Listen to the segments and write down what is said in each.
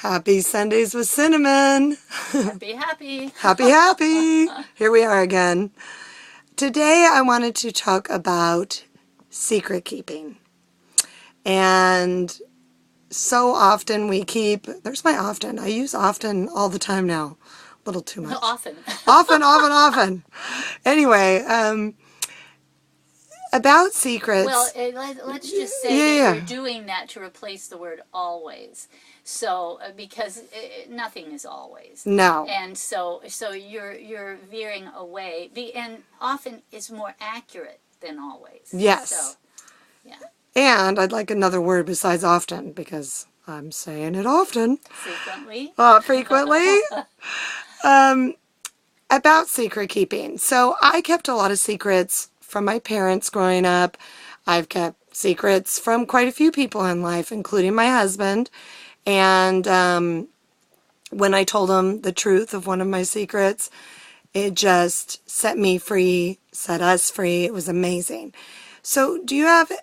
Happy Sundays with Cinnamon. Happy, happy. Happy, happy. Here we are again. Today I wanted to talk about secret keeping. And so often we keep, there's my often. I use often all the time now. A little too much. Often. Often. Anyway, about secrets. Well, let's just say that you're doing that to replace the word always. So, because nothing is always. No. And so you're veering away. And often is more accurate than always. Yes. So, yeah. And I'd like another word besides often, because I'm saying it often. Frequently. Frequently. About secret keeping. So I kept a lot of secrets from my parents growing up. I've kept secrets from quite a few people in life, including my husband. And when I told him the truth of one of my secrets, it just set me free, set us free. It was amazing. So do you have,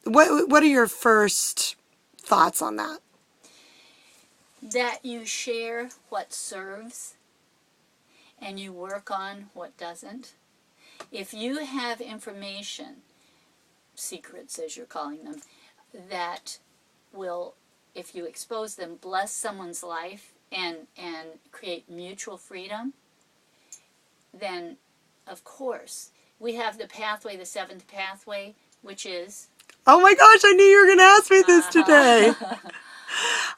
what are your first thoughts on that? That you share what serves and you work on what doesn't. If you have information, secrets as you're calling them, that will, if you expose them, bless someone's life and create mutual freedom, then of course we have the pathway, the seventh pathway, which is... Oh my gosh, I knew you were going to ask me this today.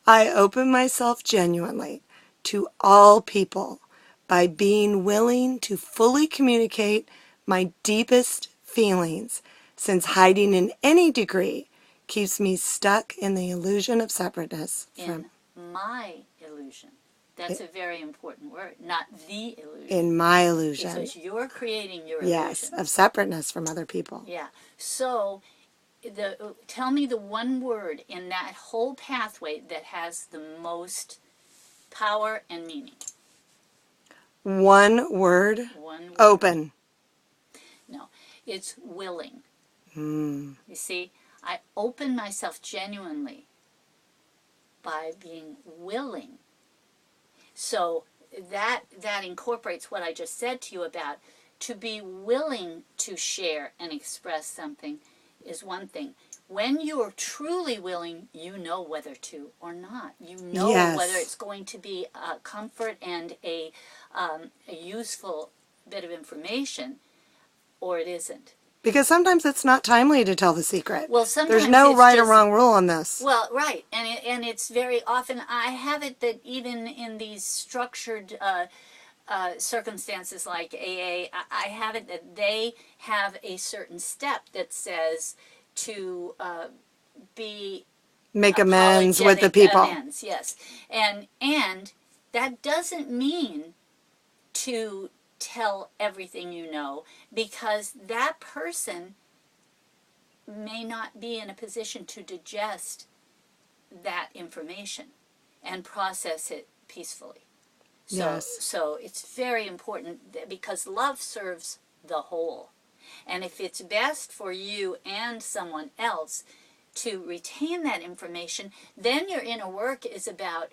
I open myself genuinely to all people by being willing to fully communicate my deepest feelings, since hiding in any degree keeps me stuck in the illusion of separateness. In my illusion. That's a very important word, not the illusion. In my illusion. Because you're creating your yes, illusion. of separateness from other people. Yeah. So, tell me the one word in that whole pathway that has the most power and meaning. One word? One word. Open. No, it's willing. Mm. You see, I open myself genuinely by being willing. So that incorporates what I just said to you about to be willing to share and express something is one thing. When you are truly willing, you know whether to or not. You know yes. whether it's going to be a comfort and a useful bit of information or it isn't. Because sometimes it's not timely to tell the secret. Well, sometimes there's no right just, or wrong rule on this. Well, right, and it's very often I have it that even in these structured circumstances like AA, I have it that they have a certain step that says to make amends with the people. Amends, yes, and that doesn't mean to tell everything you know, because that person may not be in a position to digest that information and process it peacefully. So it's very important because love serves the whole. And if it's best for you and someone else to retain that information, then your inner work is about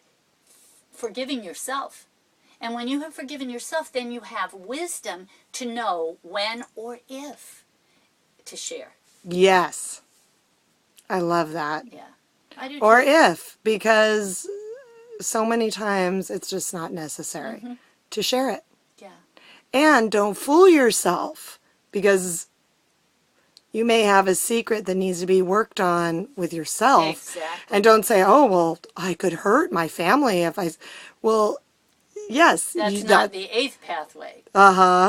forgiving yourself. And when you have forgiven yourself, then you have wisdom to know when or if to share. Yes. I love that. Yeah. I do or too. if, because so many times it's just not necessary to share it. Yeah. And don't fool yourself, because you may have a secret that needs to be worked on with yourself. Exactly. And don't say, oh, well, I could hurt my family if I... Well, yes. That's not the eighth pathway.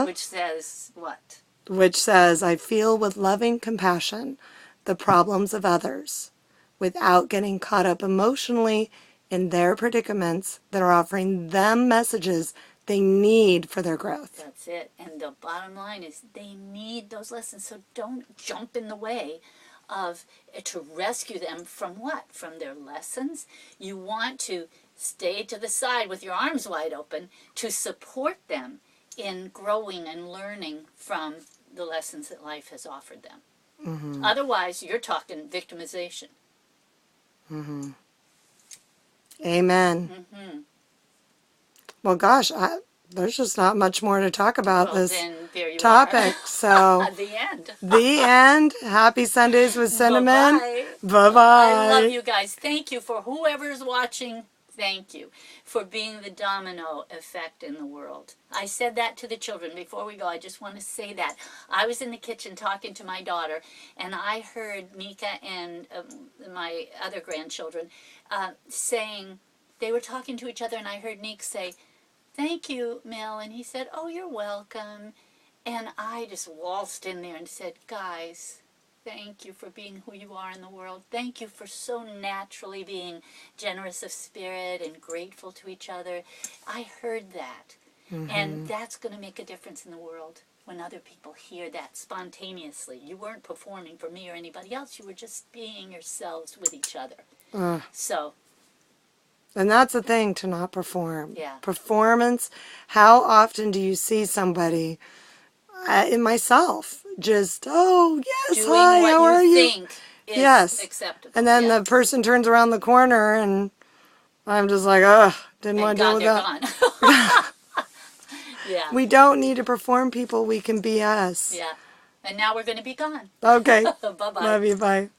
Which says what? Which says, I feel with loving compassion the problems of others without getting caught up emotionally in their predicaments that are offering them messages they need for their growth. That's it. And the bottom line is they need those lessons. So don't jump in the way of to rescue them from what? From their lessons. You want to stay to the side with your arms wide open to support them in growing and learning from the lessons that life has offered them. Otherwise, you're talking victimization. Amen. Well, gosh, there's just not much more to talk about Well, this then there you topic. So, are. The end. the end. Happy Sundays with Cinnamon. Bye-bye. Bye-bye. I love you guys. Thank you for whoever's watching. Thank you for being the domino effect in the world. I said that to the children before we go. I just want to say that. I was in the kitchen talking to my daughter, and I heard Nika and my other grandchildren saying, they were talking to each other, and I heard Nick say, "Thank you, Mel." And he said, "Oh, you're welcome." And I just waltzed in there and said, "Guys, thank you for being who you are in the world. Thank you for so naturally being generous of spirit and grateful to each other." I heard that. And that's going to make a difference in the world when other people hear that spontaneously. You weren't performing for me or anybody else. You were just being yourselves with each other. So, And that's the thing, to not perform. Yeah. Performance. How often do you see somebody, in myself, just, oh, yes, doing hi, how what are you you? think is Yes. acceptable. And then Yeah. the person turns around the corner and I'm just like, ugh, didn't want Thank to deal God with they're that. gone. Yeah. We don't need to perform, people. We can be us. Yeah. And now we're going to be gone. Okay. Bye-bye. Love you. Bye.